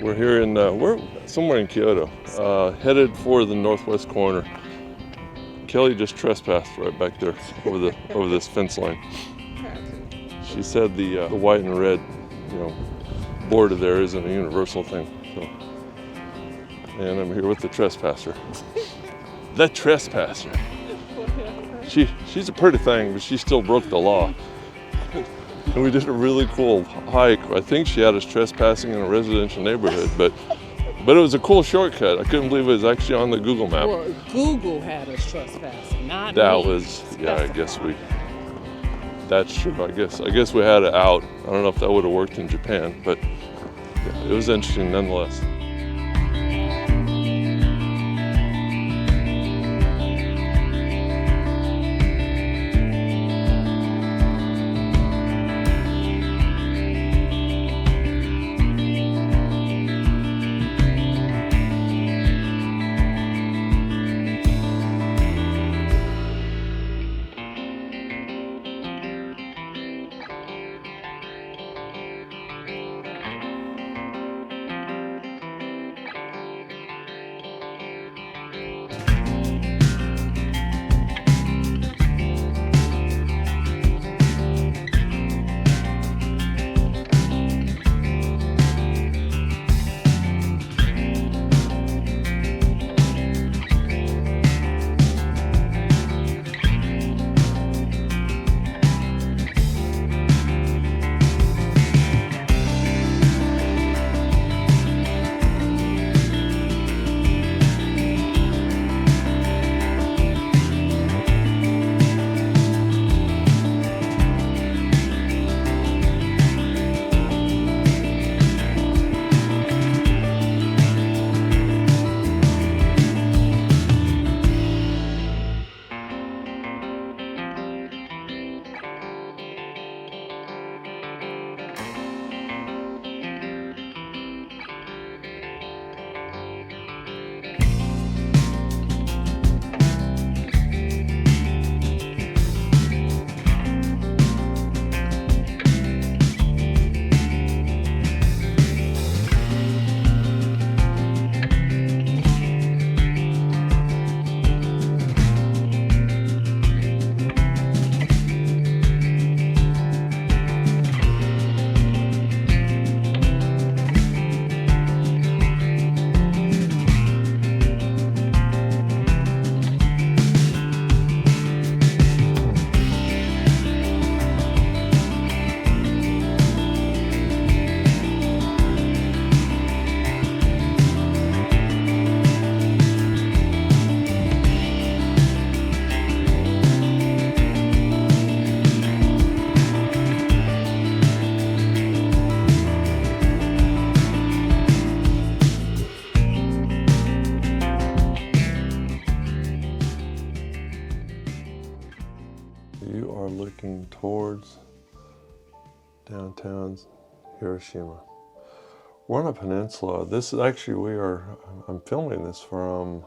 We're here in, we're somewhere in Kyoto, headed for the northwest corner. Kelly just trespassed right back there over this fence line. She said the white and red, border there isn't a universal thing. So, and I'm here with the trespasser. The trespasser. She's a pretty thing, but she still broke the law. And we did a really cool hike. I think she had us trespassing in a residential neighborhood, but it was a cool shortcut. I couldn't believe it was actually on the Google map. Well, Google had us trespassing, not that me. was, yeah, I guess that's true. I guess we had it out. I don't know if that would have worked in Japan, but yeah, it was interesting nonetheless. You are looking towards downtown Hiroshima. We're on a peninsula. This is actually, I'm filming this from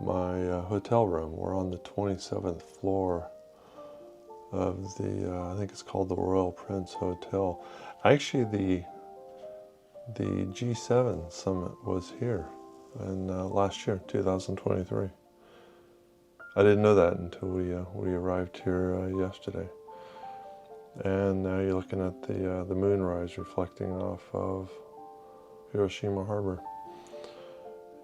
my hotel room. We're on the 27th floor of the, I think it's called the Royal Prince Hotel. Actually, the G7 summit was here in last year, 2023. I didn't know that until we arrived here yesterday. And now you're looking at the moonrise reflecting off of Hiroshima Harbor.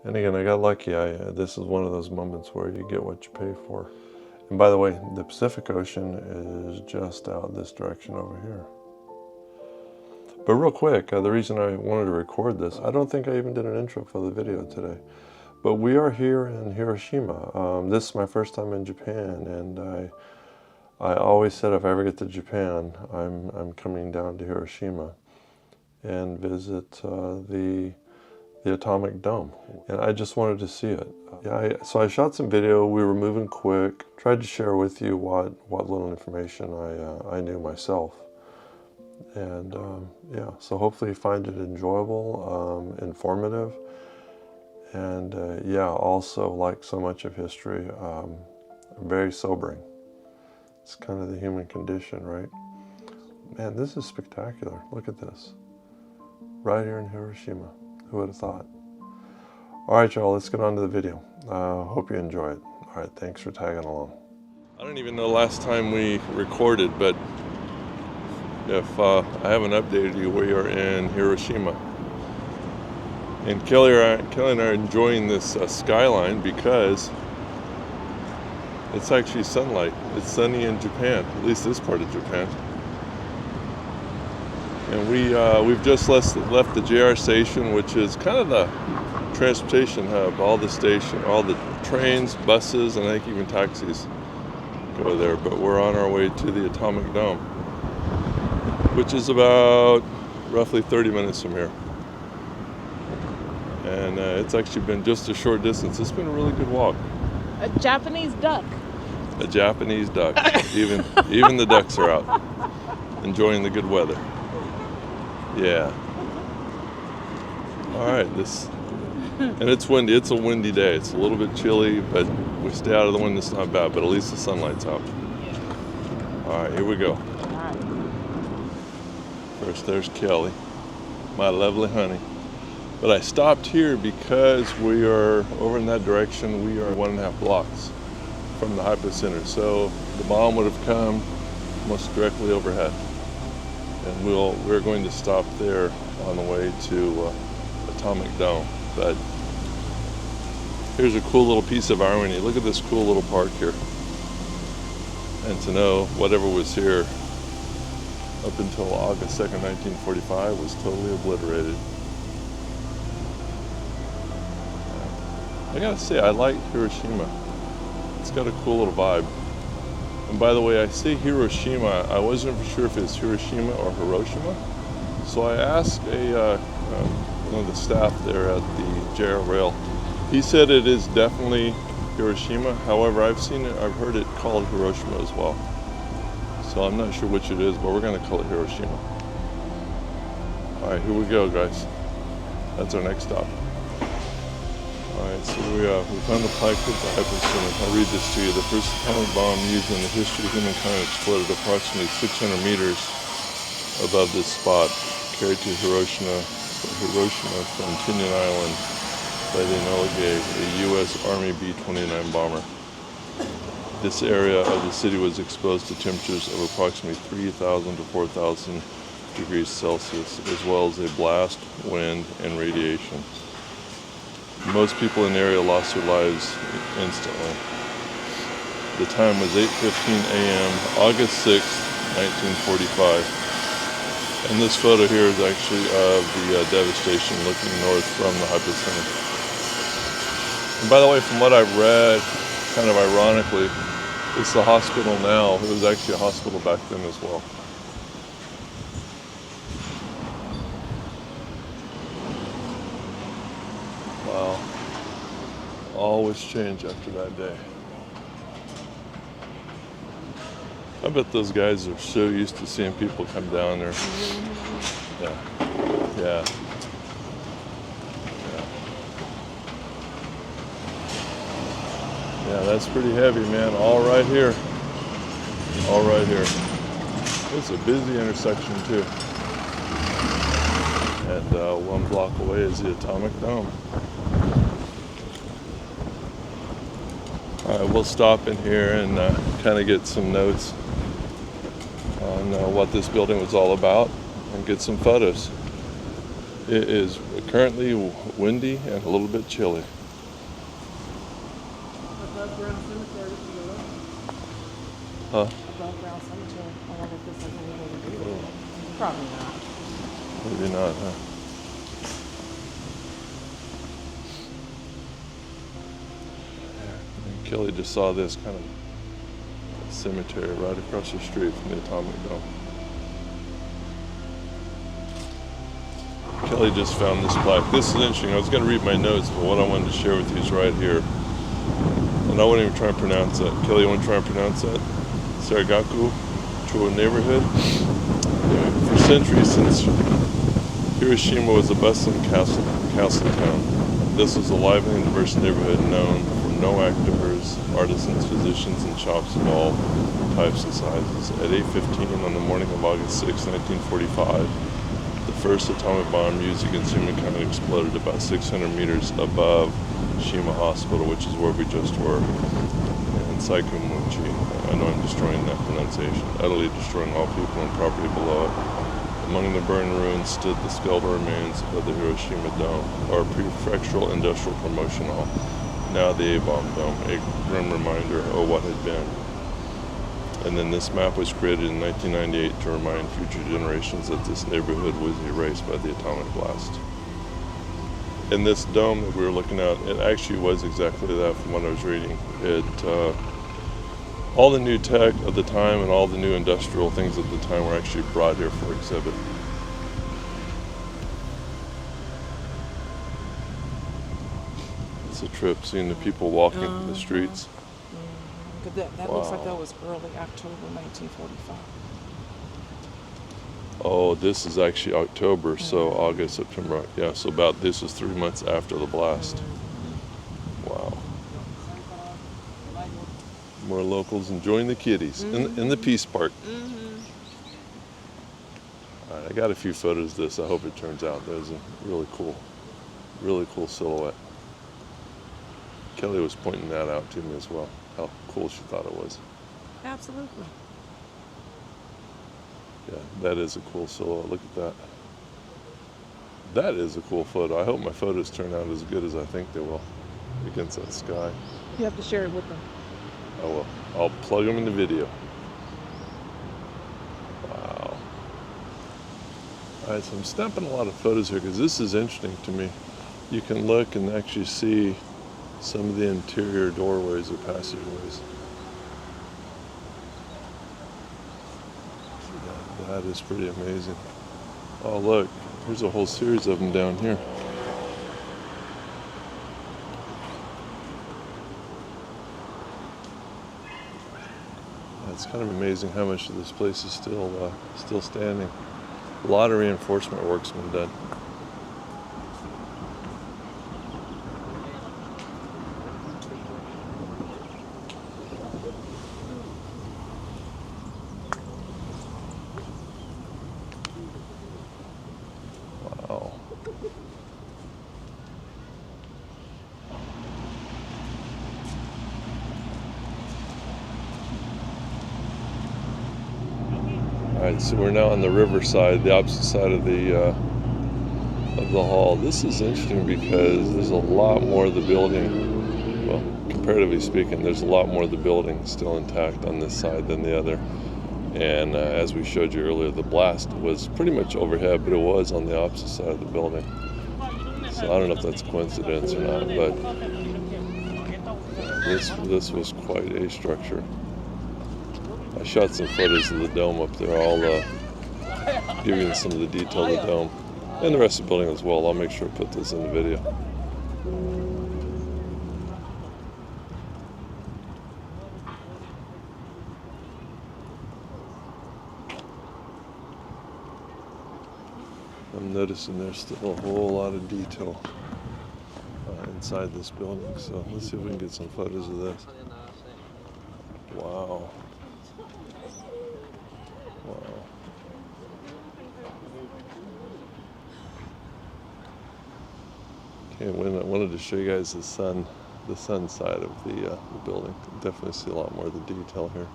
And again, I got lucky. This is one of those moments where you get what you pay for. And by the way, the Pacific Ocean is just out this direction over here. But real quick, the reason I wanted to record this, I don't think I even did an intro for the video today. But we are here in Hiroshima. This is my first time in Japan, and I always said if I ever get to Japan, I'm coming down to Hiroshima and visit the atomic dome. And I just wanted to see it. So I shot some video. We were moving quick. Tried to share with you what little information I knew myself. And yeah, so hopefully you find it enjoyable, informative. And yeah, also, like so much of history, very sobering. It's kind of the human condition, right? Man, this is spectacular. Look at this. Right here in Hiroshima. Who would have thought? All right, y'all, let's get on to the video. Hope you enjoy it. All right, thanks for tagging along. I don't even know last time we recorded, but if I haven't updated you, we are in Hiroshima. And Kelly and I are enjoying this skyline because it's actually sunlight. It's sunny in Japan, at least this part of Japan. And we've just left the JR station, which is kind of the transportation hub. All the trains, buses, and I think even taxis go there. But we're on our way to the Atomic Dome, which is about roughly 30 minutes from here. And it's actually been just a short distance. It's been a really good walk. A Japanese duck. A Japanese duck. even the ducks are out, enjoying the good weather. Yeah. All right, and it's windy. It's a windy day. It's a little bit chilly, but we stay out of the wind. It's not bad, but at least the sunlight's out. All right, here we go. All right. First, there's Kelly, my lovely honey. But I stopped here because we are over in that direction. We are 1.5 blocks from the Hypocenter. So the bomb would have come almost directly overhead. And we're going to stop there on the way to Atomic Dome. But here's a cool little piece of irony. Look at this cool little park here. And to know whatever was here up until August 2nd, 1945 was totally obliterated. I gotta say, I like Hiroshima. It's got a cool little vibe. And by the way, I say Hiroshima, I wasn't for sure if it's Hiroshima or Hiroshima. So I asked one of the staff there at the JR Rail. He said it is definitely Hiroshima. However, I've heard it called Hiroshima as well. So I'm not sure which it is, but we're gonna call it Hiroshima. All right, here we go, guys. That's our next stop. All right, so we found the plaque of the Hypocenter. I'll read this to you. The first atomic bomb used in the history of humankind exploded approximately 600 meters above this spot, carried to Hiroshima from Tinian Island by the Enola Gay, a U.S. Army B-29 bomber. This area of the city was exposed to temperatures of approximately 3,000 to 4,000 degrees Celsius, as well as a blast, wind, and radiation. Most people in the area lost their lives instantly. The time was 8:15 a.m., August 6, 1945. And this photo here is actually of the devastation looking north from the Hypocenter. And by the way, from what I've read, kind of ironically, it's the hospital now. It was actually a hospital back then as well. Wow. All was changed after that day. I bet those guys are so used to seeing people come down there. Yeah. Yeah, that's pretty heavy, man. All right here. It's a busy intersection too. And 1 block away is the Atomic Dome. All right, we'll stop in here and kind of get some notes on what this building was all about and get some photos. It is currently windy and a little bit chilly. Above ground cemetery, Huh? above ground cemetery. I wonder if this has anything to do with it. Probably not. Maybe not, huh? And Kelly just saw this kind of cemetery right across the street from the Atomic Dome. Kelly just found this plaque. This is interesting. I was going to read my notes, but what I wanted to share with you is right here. And I won't even try and pronounce that. Kelly, you want to try and pronounce that? Saragaku Cho neighborhood. Anyway, for centuries, since Hiroshima was a bustling castle town, this was a lively and diverse neighborhood known for no actors, artisans, physicians, and shops of all types and sizes. At 8:15 on the morning of August 6, 1945, the The first atomic bomb used against humankind exploded about 600 meters above Hiroshima Hospital, which is where we just were, in Saikumuchi. I know I'm destroying that pronunciation. Utterly destroying all people and property below it. Among the burned ruins stood the skeletal remains of the Hiroshima Dome, or Prefectural Industrial Promotion Hall, now the A-bomb dome, a grim reminder of what had been. And then this map was created in 1998 to remind future generations that this neighborhood was erased by the atomic blast. And this dome that we were looking at, it actually was exactly that from what I was reading. All the new tech of the time and all the new industrial things at the time were actually brought here for exhibit. It's a trip, seeing the people walking the streets. That looks like that was early October 1945. Oh, this is actually October, so August, September. Yeah, so this was 3 months after the blast. Wow. More locals enjoying the kiddies in the Peace Park. All right, I got a few photos of this. I hope it turns out. That was a really cool silhouette. Kelly was pointing that out to me as well, how cool she thought it was. Absolutely. Yeah, that is a cool silhouette. Look at that. That is a cool photo. I hope my photos turn out as good as I think they will against that sky. You have to share it with them. I will. I'll plug them in the video. Wow. All right, so I'm snapping a lot of photos here because this is interesting to me. You can look and actually see some of the interior doorways or passageways. That is pretty amazing. Oh, look, there's a whole series of them down here. It's kind of amazing how much of this place is still standing. A lot of reinforcement work's been done. Wow. All right, so we're now on the riverside, the opposite side of the hall. This is interesting because there's a lot more of the building, well, comparatively speaking, there's a lot more of the building still intact on this side than the other. And as we showed you earlier, the blast was pretty much overhead, but it was on the opposite side of the building. So I don't know if that's coincidence or not, but this was quite a structure. I shot some photos of the dome up there. I'll give you some of the detail of the dome and the rest of the building as well. I'll make sure I put this in the video. I'm noticing there's still a whole lot of detail inside this building, so let's see if we can get some photos of this. Wow. Wow. Okay, I wanted to show you guys the sun side of the building. You can definitely see a lot more of the detail here.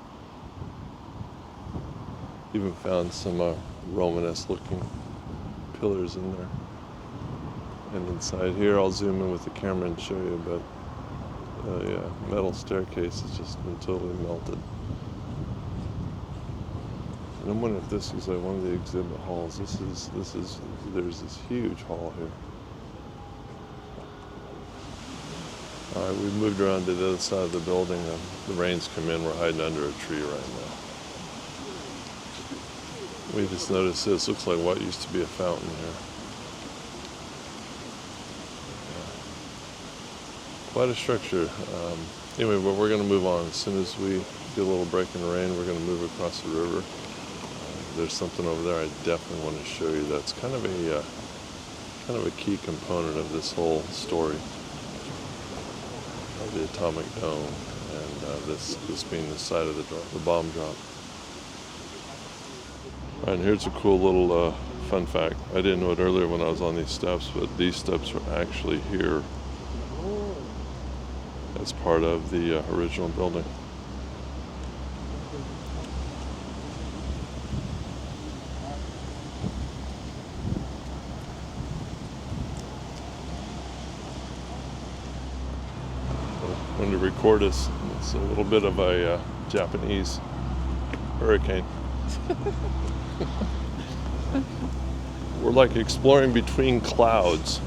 Even found some Romanesque looking pillars in there. And inside here, I'll zoom in with the camera and show you, but yeah, metal staircase has just been totally melted. And I'm wondering if this is like one of the exhibit halls. There's this huge hall here. All right, we've moved around to the other side of the building. The rain's come in. We're hiding under a tree right now. We just noticed this. Looks like what used to be a fountain here. Yeah. Quite a structure. Anyway, but we're going to move on. As soon as we get a little break in the rain, we're going to move across the river. There's something over there I definitely want to show you. That's kind of a key component of this whole story. The atomic dome, and this being the site of the bomb drop. All right, and here's a cool little fun fact. I didn't know it earlier when I was on these steps, but these steps are actually here as part of the original building. When to record us, it's a little bit of a Japanese hurricane. We're like exploring between clouds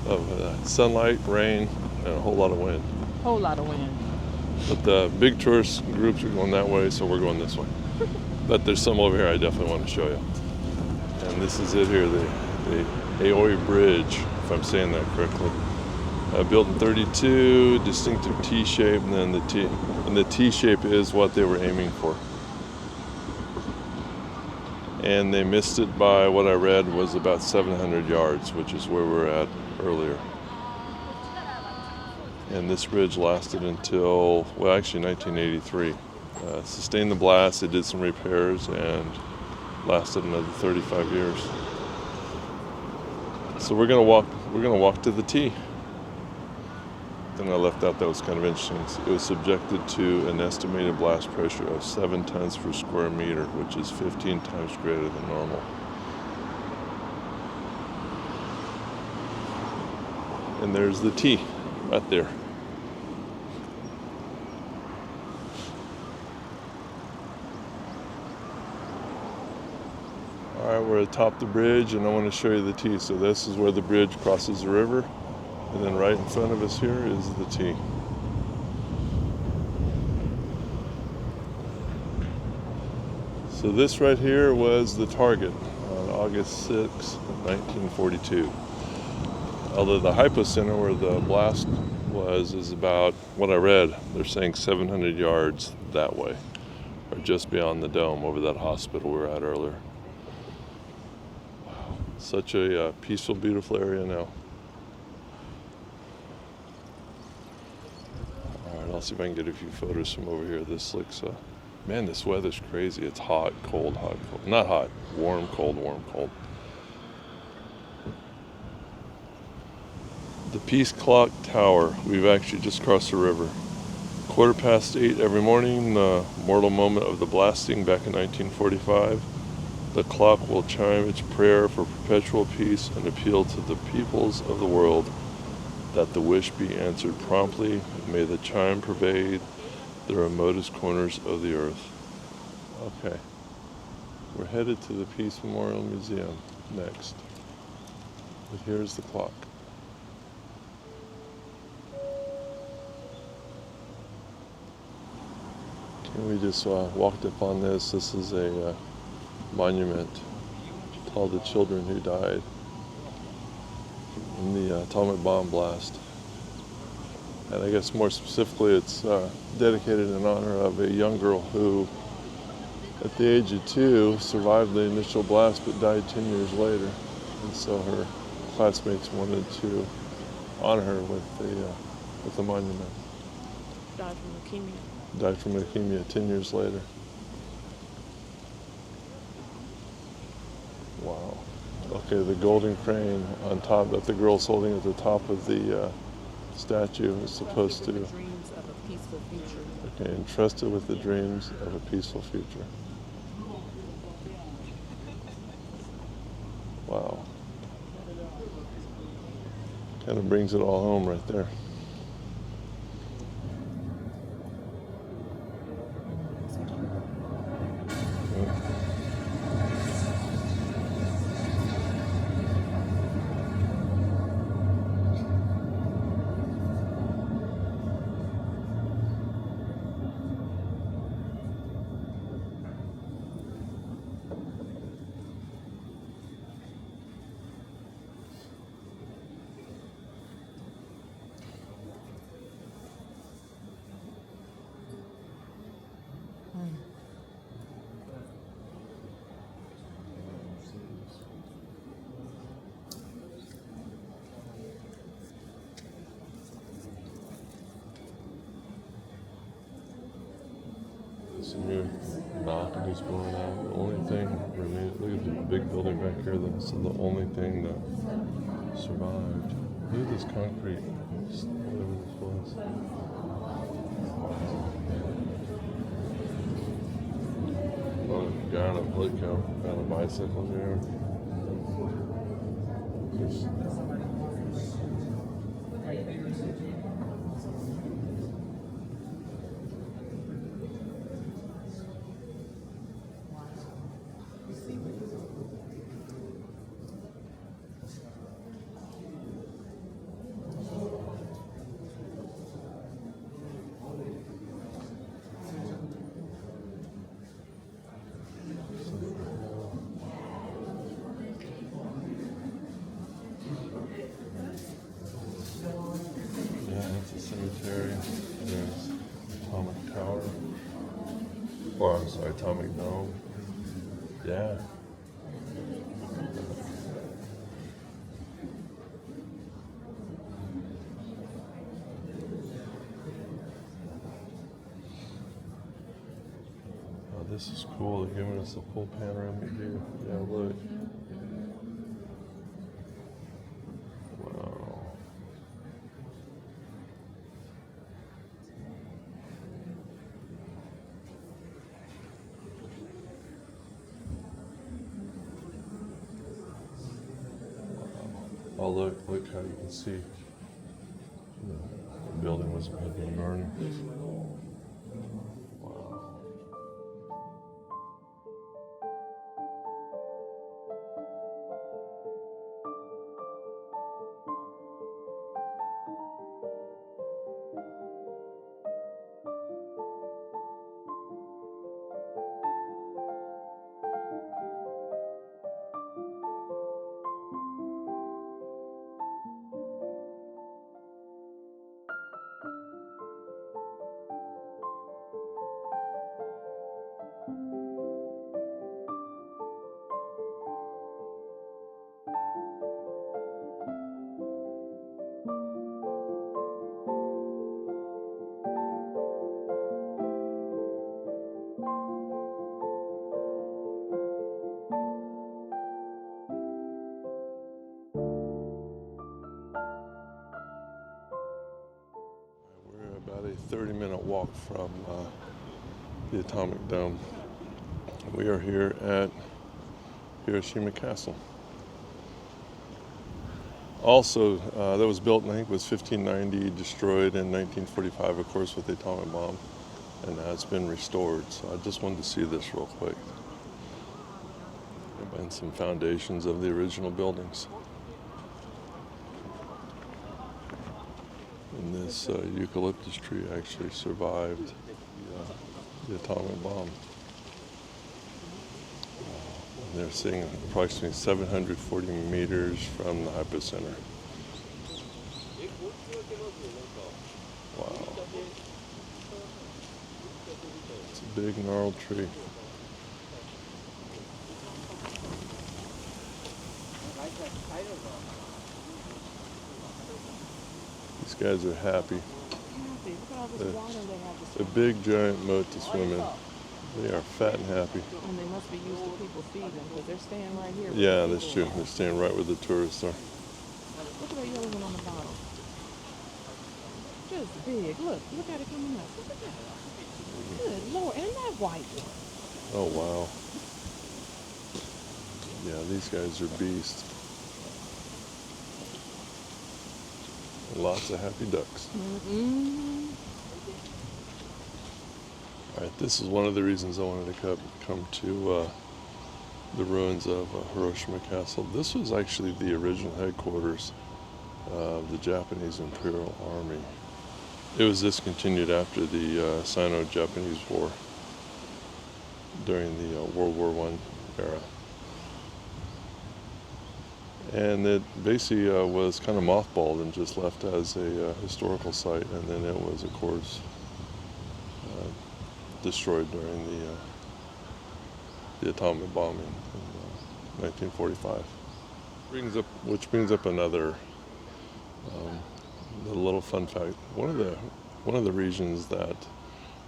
of sunlight, rain, and a whole lot of wind. Whole lot of wind. But the big tourist groups are going that way, so we're going this way. But there's some over here I definitely want to show you. And this is it here, the Aoi Bridge, if I'm saying that correctly. Built in 32, distinctive T shape, and then the T shape is what they were aiming for. And they missed it by, what I read was about 700 yards, which is where we were at earlier. And this bridge lasted until, well, actually 1983. Sustained the blast, it did some repairs, and lasted another 35 years. So we're gonna walk to the T. And I left out that was kind of interesting. It was subjected to an estimated blast pressure of 7 tons per square meter, which is 15 times greater than normal. And there's the T right there. All right, we're atop the bridge, and I want to show you the T. So this is where the bridge crosses the river. And then right in front of us here is the T. So this right here was the target on August 6, 1942. Although the Hypocenter, where the blast was, is about, what I read, they're saying 700 yards that way, or just beyond the dome over that hospital we were at earlier. Wow, such a peaceful, beautiful area now. I'll see if I can get a few photos from over here. This looks, man, this weather's crazy. It's hot, cold, hot, cold. Not hot, warm, cold, warm, cold. The Peace Clock Tower. We've actually just crossed the river. 8:15 every morning, the mortal moment of the blasting back in 1945. The clock will chime its prayer for perpetual peace and appeal to the peoples of the world that the wish be answered promptly. May the chime pervade the remotest corners of the earth. Okay, we're headed to the Peace Memorial Museum next. But here's the clock. And we just walked up on this. This is a monument to all the children who died in the atomic bomb blast. And I guess more specifically, it's dedicated in honor of a young girl who, at the age of 2, survived the initial blast but died 10 years later. And so her classmates wanted to honor her with the monument. Died from leukemia. Died from leukemia 10 years later. Wow. Okay, the golden crane on top that the girl's holding at the top of the statue is supposed to. Dreams of a peaceful future. Okay, entrusted with the dreams of a peaceful future. Wow. Kind of brings it all home right there. Some new balconies going out. The only thing remained, look at the big building back here. That's the only thing that survived. Look at this concrete, whatever this was. Oh, guy on a blade coat, on a bicycle there. Just, cemetery. There's Atomic Tower. Or I'm sorry, Atomic Dome. Yeah. Oh, this is cool. They're giving us a full panoramic view. Yeah, look. Oh, look how you can see the building was being burned. Wow. About a 30-minute walk from the Atomic Dome. We are here at Hiroshima Castle. Also, that was built, I think it was 1590, destroyed in 1945, of course, with the atomic bomb, and now it's been restored. So I just wanted to see this real quick. And some foundations of the original buildings. And this eucalyptus tree actually survived the atomic bomb. And they're sitting approximately 740 meters from the Hypocenter. Wow. It's a big gnarled tree. These guys are happy. A big giant moat to swim in. They are fat and happy. And they must be used to people feeding because they're staying right here. Yeah, that's true. They're staying right where the tourists are. Look at that yellow one on the bottom. Just big. Look at it coming up. Look at that. Good Lord. And that white one. Oh, wow. Yeah, these guys are beasts. Lots of happy ducks. Mm-hmm. All right, this is one of the reasons I wanted to come to the ruins of Hiroshima Castle. This was actually the original headquarters of the Japanese Imperial Army. It was discontinued after the Sino-Japanese War during the World War I era. And it basically was kind of mothballed and just left as a historical site, and then it was, of course, destroyed during the atomic bombing in 1945. Which brings up another little fun fact. One of the regions that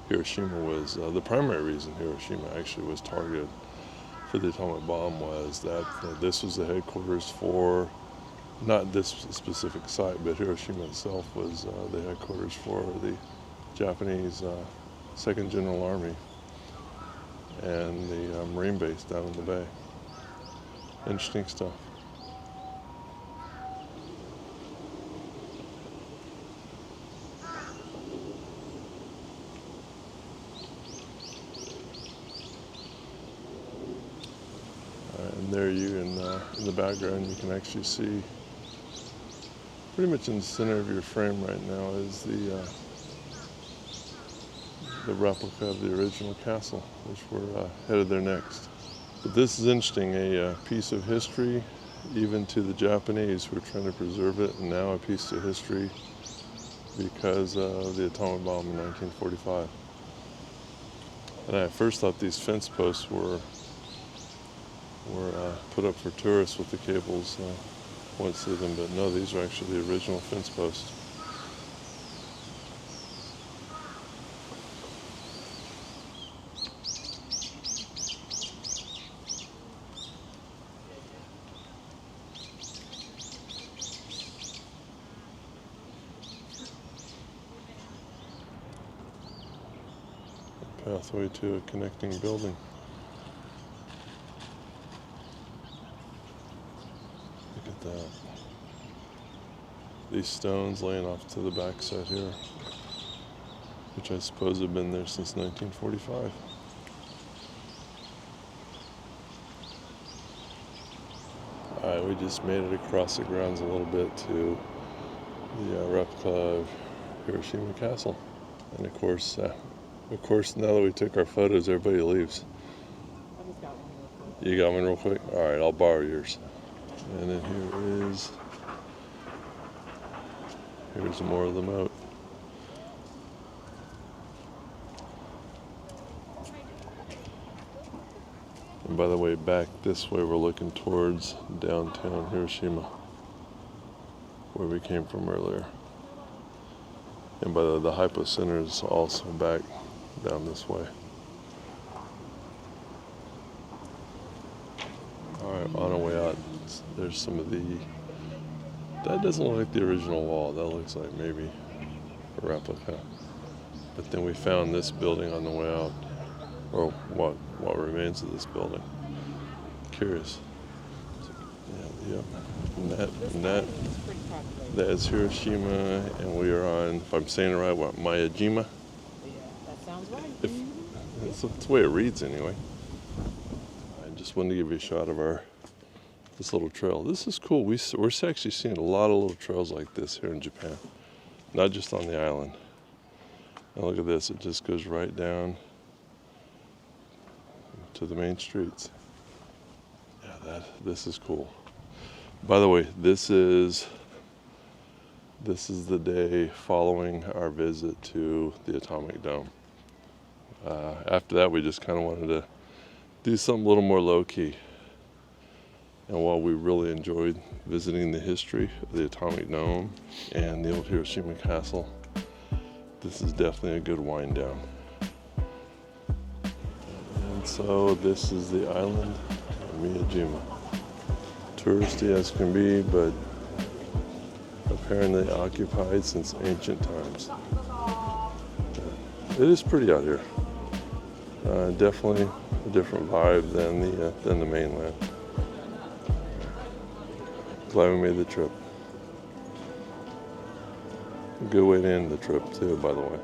Hiroshima was the primary reason Hiroshima actually was targeted for the atomic bomb was that this was the headquarters for, not this specific site, but Hiroshima itself was the headquarters for the Japanese 2nd General Army and the Marine base down in the bay. Interesting stuff. And there in the background you can actually see, pretty much in the center of your frame right now is the replica of the original castle, which we're headed there next. But this is interesting, a piece of history even to the Japanese who are trying to preserve it, and now a piece of history because of the atomic bomb in 1945. And I at first thought these fence posts were put up for tourists with the cables once see them, but no, these are actually the original fence posts. Pathway to a connecting building. Look at that. These stones laying off to the backside here, which I suppose have been there since 1945. Alright, we just made it across the grounds a little bit to the replica of Hiroshima Castle. And of course, now that we took our photos, everybody leaves. I just got one real quick. You got one real quick? All right, I'll borrow yours. And then here's more of the moat. And by the way, back this way, we're looking towards downtown Hiroshima, where we came from earlier. And by the Hypocenter is also back down this way. Alright, on our way out, there's some of that doesn't look like the original wall, that looks like maybe a replica. But then we found this building on the way out, or what remains of this building. Curious. Yeah. And that is Hiroshima, and we are on, if I'm saying it right, Miyajima? Yeah, that sounds right. That's the way it reads anyway. I just wanted to give you a shot of this little trail. This is cool. We're actually seeing a lot of little trails like this here in Japan, not just on the island. And look at this, it just goes right down to the main streets. Yeah, this is cool. By the way, this is the day following our visit to the atomic dome. After that, we just kind of wanted to do something a little more low-key. And while we really enjoyed visiting the history of the atomic dome and the old Hiroshima Castle, this is definitely a good wind down. And so this is the island of Miyajima. Touristy as can be, but apparently occupied since ancient times. It is pretty out here. Definitely a different vibe than the mainland. Glad we made the trip. Good way to end the trip too, by the way.